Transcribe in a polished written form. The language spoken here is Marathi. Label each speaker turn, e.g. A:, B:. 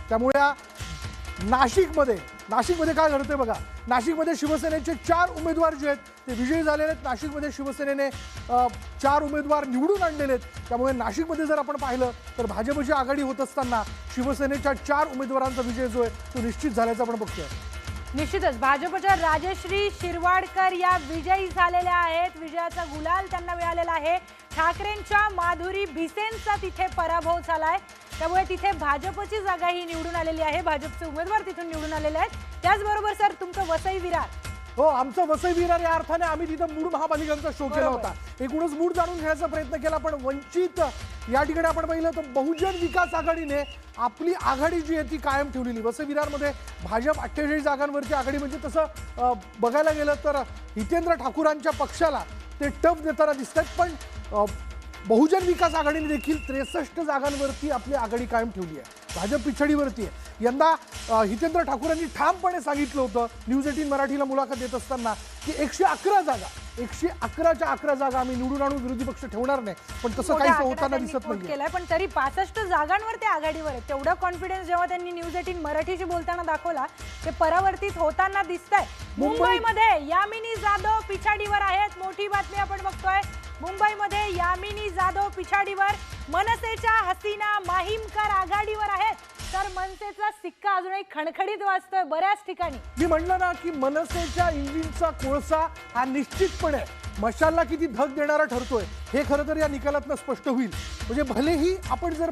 A: त्यामुळे नाशिकमध्ये काय घडतंय बघा. नाशिकमध्ये शिवसेनेचे 4 उमेदवार जे आहेत ते विजयी झालेले आहेत. नाशिकमध्ये शिवसेनेने 4 उमेदवार निवडून आणलेले आहेत. त्यामुळे नाशिकमध्ये जर आपण पाहिलं तर भाजपची आघाडी होत असताना शिवसेनेच्या 4 उमेदवारांचा विजय जो आहे तो निश्चित झाल्याचं आपण बघतोय.
B: निश्चितच भाजपच्या राजश्री शिरवाडकर या विजयी झालेल्या आहेत. विजयाचा गुलाल त्यांना मिळालेला आहे. ठाकरेंच्या माधुरी भिसेंचा तिथे पराभव झालाय. त्यामुळे तिथे भाजपची जागा ही निवडून आलेली आहे. भाजपचे उमेदवार तिथून निवडून आलेले आहेत. त्याचबरोबर सर तुमचं वसई विरार.
A: हो, आमचं वसई विरार या अर्थाने आम्ही तिथं मूळ महापालिकांचा शो केला होता. एकूणच मूळ जाणून घेण्याचा प्रयत्न केला, पण वंचित या ठिकाणी आपण पाहिलं तर बहुजन विकास आघाडीने आपली आघाडी जी आहे ती कायम ठेवलेली. वसई विरारमध्ये भाजप 48 जागांवरची आघाडी, म्हणजे तसं बघायला गेलं तर हितेंद्र ठाकूरांच्या पक्षाला ते टफ देताना दिसतात. पण बहुजन विकास आघाडीने देखील 63 जागांवरती आपली आघाडी कायम ठेवली आहे. भाजप पिछडीवरती आहे. यंदा हितेंद्र ठाकूरांनी ठामपणे सांगितलं होतं न्यूज 18 मराठीला मुलाखत देत असताना की 111 जागा आम्ही निवडून आणून विरोधी पक्ष ठेवणार नाही. पण तसं काहीच होताना दिसत नाही.
B: पण तरी 65 जागांवर ते आघाडीवर आहेत. तेवढा कॉन्फिडन्स जेव्हा त्यांनी न्यूज 18 मराठीशी बोलताना दाखवला ते परावर्तित होताना दिसतंय. मुंबईमध्ये यामिनी जाधव पिछाडीवर आहेत. मोठी बातमी आपण बघतोय. मुंबईमध्ये यामिनी जाधव पिछाडीवर. मनसेच्या हसीना माहीमकर आघाडीवर आहेत. तर मनसेचा सिक्का अजूनही खणखणीत वाजतोय बऱ्याच ठिकाणी.
A: मी म्हणलं ना की मनसेच्या इंजिनचा कोळसा हा निश्चितपणे मशालला किती धग देणारा ठरतोय हे खरं तर या निकालातनं स्पष्ट होईल. म्हणजे भलेही आपण जर